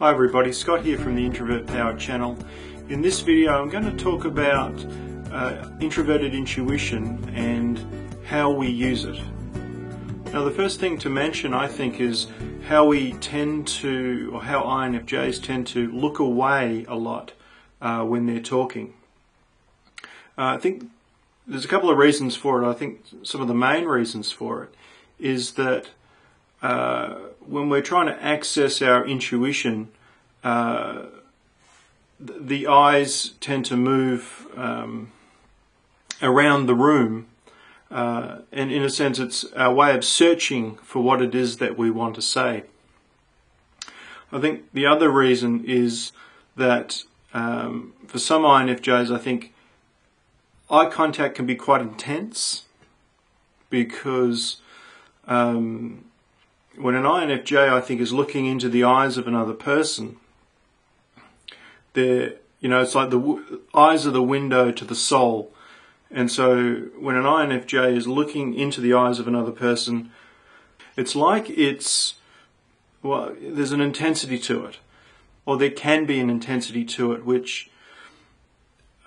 Hi everybody, Scott here from the Introvert Powered channel. In this video I'm going to talk about introverted intuition and how we use it. Now the first thing to mention, I think, is how we tend to, or how INFJs tend to look away a lot when they're talking. I think there's a couple of reasons for it. I think some of the main reasons for it is that when we're trying to access our intuition, the eyes tend to move around the room, and in a sense it's our way of searching for what it is that we want to say. I think the other reason is that for some INFJs, I think eye contact can be quite intense, because when an INFJ, I think, is looking into the eyes of another person, it's like the eyes are the window to the soul. And so when an INFJ is looking into the eyes of another person, it's like there's an intensity to it, or there can be an intensity to it, which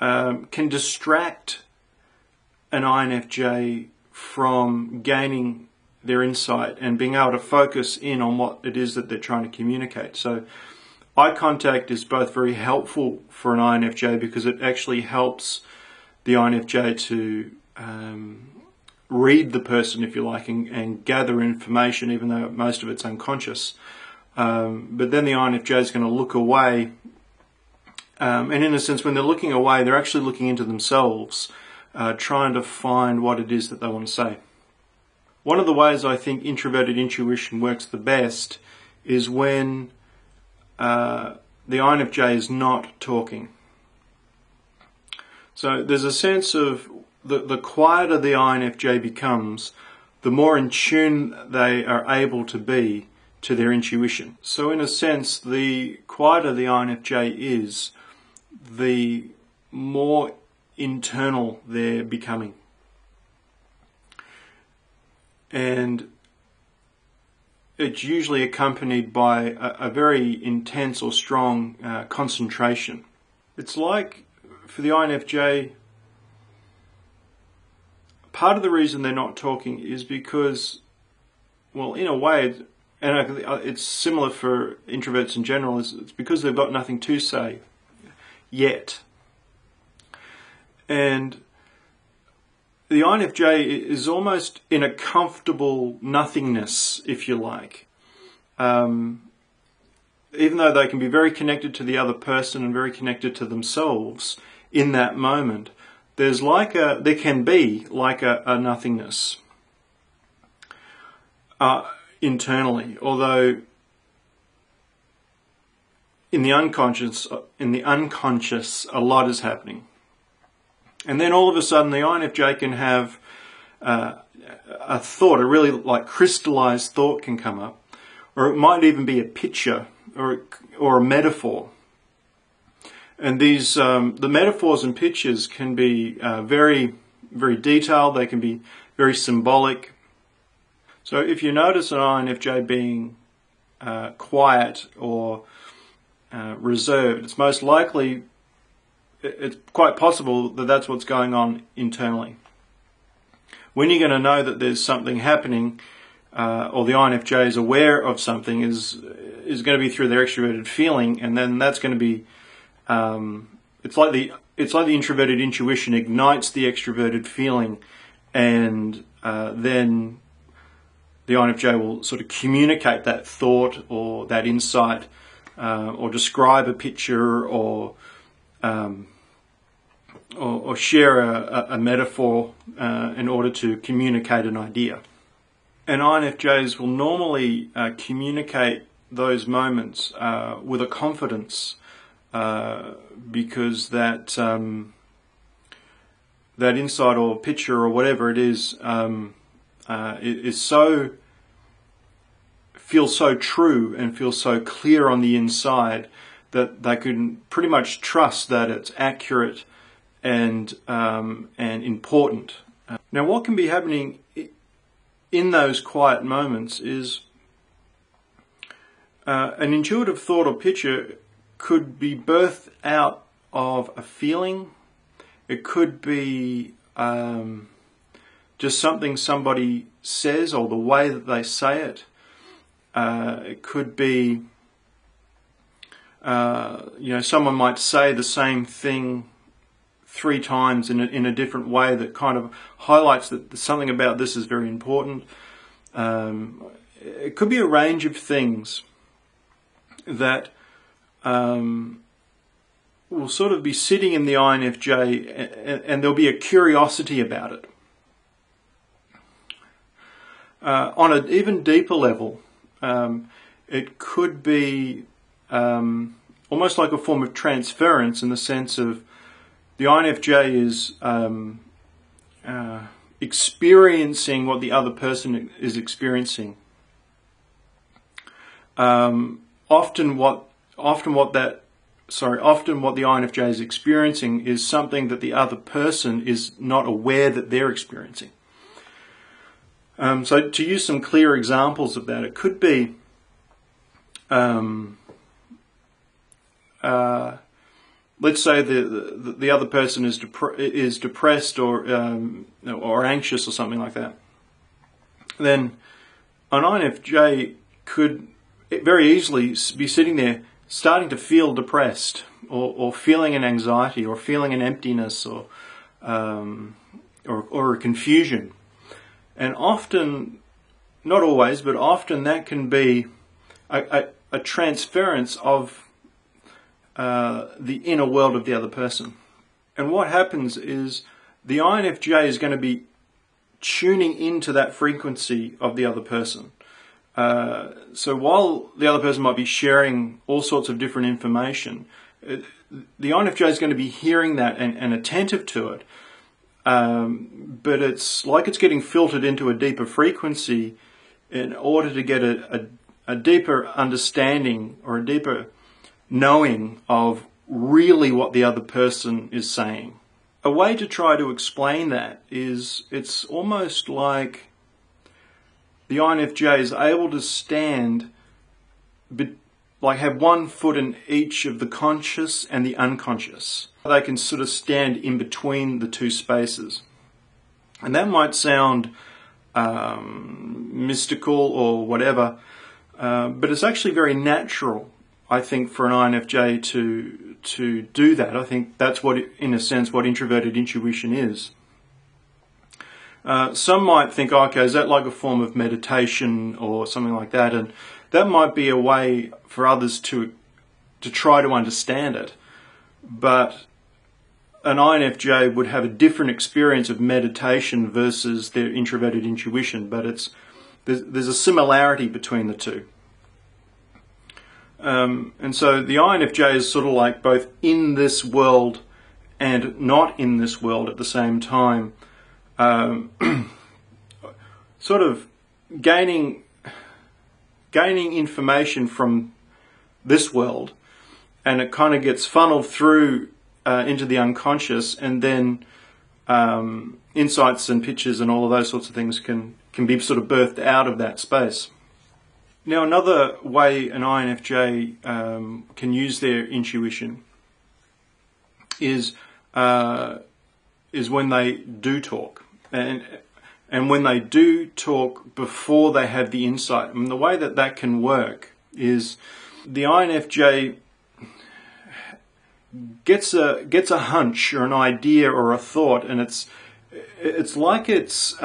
can distract an INFJ from gaining their insight and being able to focus in on what it is that they're trying to communicate. So eye contact is both very helpful for an INFJ because it actually helps the INFJ to read the person, if you like, and gather information, even though most of it's unconscious. But then the INFJ is going to look away, and in a sense, when they're looking away, they're actually looking into themselves, trying to find what it is that they want to say. One of the ways I think introverted intuition works the best is when the INFJ is not talking. So there's a sense of the quieter the INFJ becomes, the more in tune they are able to be to their intuition. So in a sense, the quieter the INFJ is, the more internal they're becoming. And it's usually accompanied by a very intense or strong concentration. It's like, for the INFJ, part of the reason they're not talking is because, well, in a way, and it's similar for introverts in general, it's because they've got nothing to say yet. And the INFJ is almost in a comfortable nothingness, if you like. Even though they can be very connected to the other person and very connected to themselves in that moment, there can be like a nothingness internally. Although in the unconscious, a lot is happening. And then all of a sudden the INFJ can have a thought, a really like crystallized thought can come up, or it might even be a picture or a metaphor. And these the metaphors and pictures can be very, very detailed. They can be very symbolic. So if you notice an INFJ being quiet or reserved, it's most likely, it's quite possible that that's what's going on internally. When you're going to know that there's something happening, or the INFJ is aware of something, is going to be through their extroverted feeling, and then that's going to be it's like the introverted intuition ignites the extroverted feeling, and then the INFJ will sort of communicate that thought or that insight, or describe a picture, or share a metaphor in order to communicate an idea. And INFJs will normally communicate those moments with a confidence, because that insight or picture or whatever it is feels so true and feels so clear on the inside that they can pretty much trust that it's accurate and important. Now, what can be happening in those quiet moments is an intuitive thought or picture could be birthed out of a feeling. It could be just something somebody says or the way that they say it. It could be, someone might say the same thing 3 times in a different way that kind of highlights that something about this is very important. It could be a range of things that will sort of be sitting in the INFJ, and there'll be a curiosity about it. On an even deeper level, it could be almost like a form of transference, in the sense of the INFJ is experiencing what the other person is experiencing. Often what the INFJ is experiencing is something that the other person is not aware that they're experiencing. So to use some clear examples of that, it could be let's say the other person is depressed or anxious or something like that. Then an INFJ could very easily be sitting there starting to feel depressed, or feeling an anxiety, or feeling an emptiness, or a confusion. And often, not always, but often that can be a transference of the inner world of the other person. And what happens is the INFJ is going to be tuning into that frequency of the other person. So while the other person might be sharing all sorts of different information, the INFJ is going to be hearing that and attentive to it. But it's like it's getting filtered into a deeper frequency in order to get a deeper understanding or a deeper knowing of really what the other person is saying. A way to try to explain that is, it's almost like the INFJ is able to stand, like have one foot in each of the conscious and the unconscious. They can sort of stand in between the two spaces. And that might sound mystical or whatever, but it's actually very natural, I think, for an INFJ to do that. I think that's what, in a sense, what introverted intuition is. Some might think, okay, is that like a form of meditation or something like that? And that might be a way for others to try to understand it. But an INFJ would have a different experience of meditation versus their introverted intuition. But there's a similarity between the two. And so the INFJ is sort of like both in this world and not in this world at the same time. Sort of gaining information from this world, and it kind of gets funneled through into the unconscious, and then insights and pictures and all of those sorts of things can be sort of birthed out of that space. Now, another way an INFJ can use their intuition is when they do talk. And when they do talk before they have the insight. And the way that can work is the INFJ gets a hunch or an idea or a thought, and it's like it's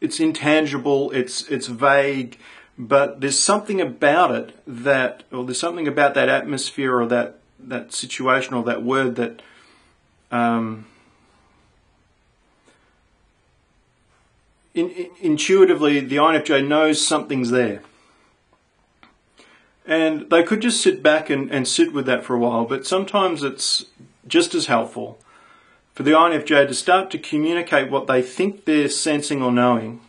intangible, it's vague, but there's something about it there's something about that atmosphere or that situation or that word that intuitively the INFJ knows something's there. And they could just sit back and sit with that for a while, but sometimes it's just as helpful for the INFJ to start to communicate what they think they're sensing or knowing,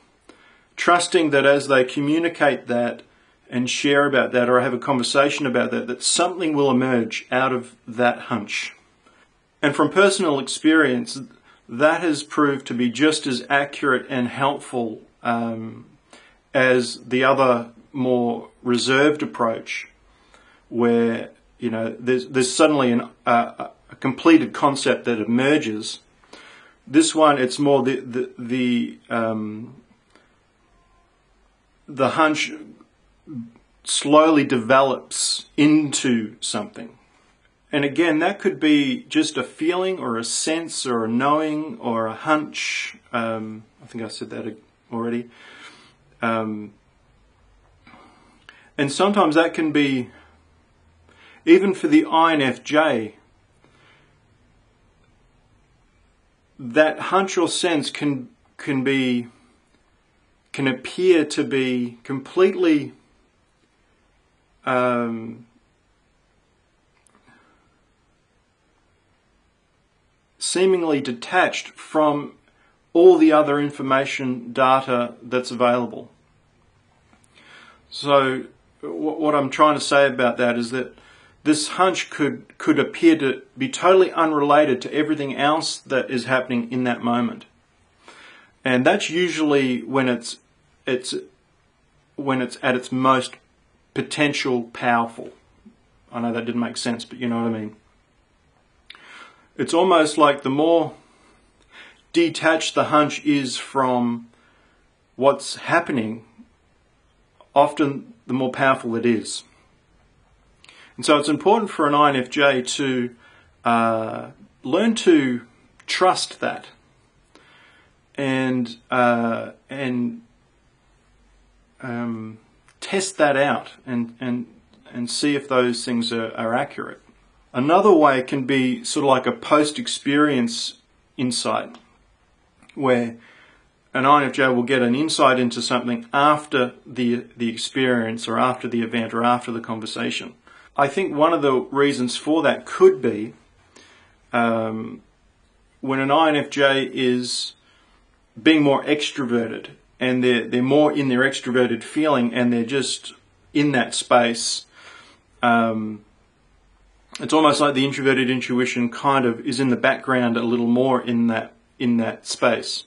trusting that as they communicate that and share about that or have a conversation about that something will emerge out of that hunch. And from personal experience, that has proved to be just as accurate and helpful as the other more reserved approach, where there's suddenly a completed concept that emerges. This one, it's more the hunch slowly develops into something. And again, that could be just a feeling or a sense or a knowing or a hunch. I think I said that already. And sometimes that can be, even for the INFJ, that hunch or sense can appear to be completely seemingly detached from all the other information, data that's available. So what I'm trying to say about that is that this hunch could appear to be totally unrelated to everything else that is happening in that moment. And that's usually when it's at its most potential powerful. I know that didn't make sense, but you know what I mean. It's almost like the more detached the hunch is from what's happening, often the more powerful it is. And so it's important for an INFJ to learn to trust that and test that out and see if those things are accurate. Another way can be sort of like a post-experience insight, where an INFJ will get an insight into something after the experience or after the event or after the conversation. I think one of the reasons for that could be when an INFJ is being more extroverted and they're more in their extroverted feeling and they're just in that space. It's almost like the introverted intuition kind of is in the background a little more in that space.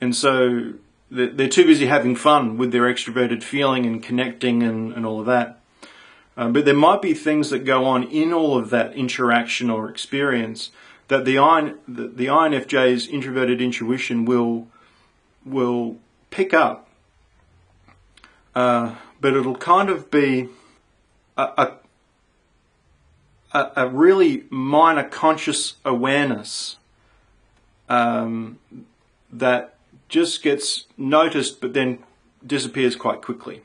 And so they're too busy having fun with their extroverted feeling and connecting and all of that. But there might be things that go on in all of that interaction or experience that the INFJ's introverted intuition will pick up. But it'll kind of be a really minor conscious awareness that just gets noticed but then disappears quite quickly.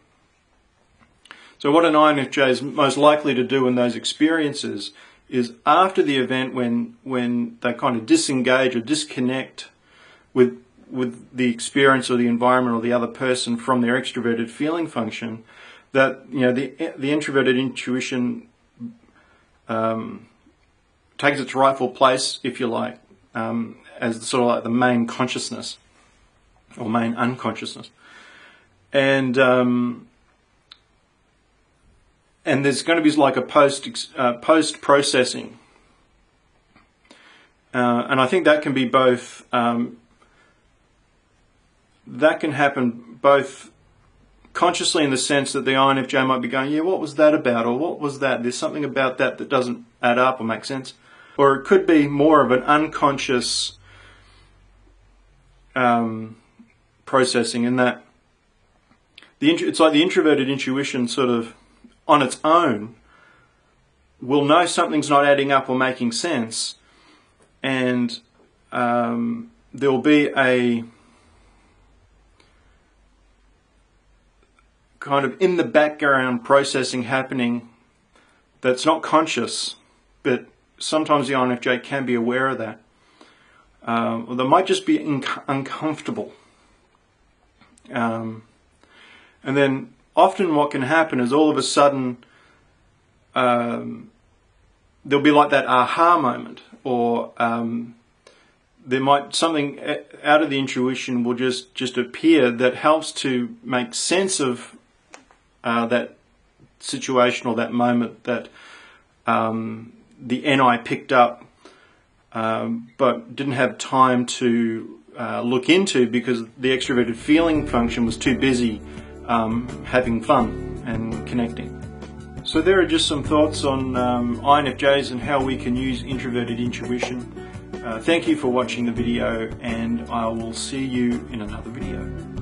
So what an INFJ is most likely to do in those experiences is after the event, when they kind of disengage or disconnect with the experience or the environment or the other person from their extroverted feeling function, that the introverted intuition takes its rightful place, if you like, as sort of like the main consciousness or main unconsciousness, and there's going to be like a post processing, and I think that can be both. That can happen both consciously in the sense that the INFJ might be going, yeah, what was that about? Or what was that? There's something about that doesn't add up or make sense. Or it could be more of an unconscious processing, in that it's like the introverted intuition sort of on its own will know something's not adding up or making sense, and there will be a kind of in the background processing happening that's not conscious, but sometimes the INFJ can be aware of that. Or they might just be uncomfortable. And then often what can happen is all of a sudden there'll be like that aha moment, or there might something out of the intuition will just appear that helps to make sense of that situation or that moment that the NI picked up, but didn't have time to look into because the extroverted feeling function was too busy having fun and connecting. So there are just some thoughts on INFJs and how we can use introverted intuition. Thank you for watching the video, and I will see you in another video.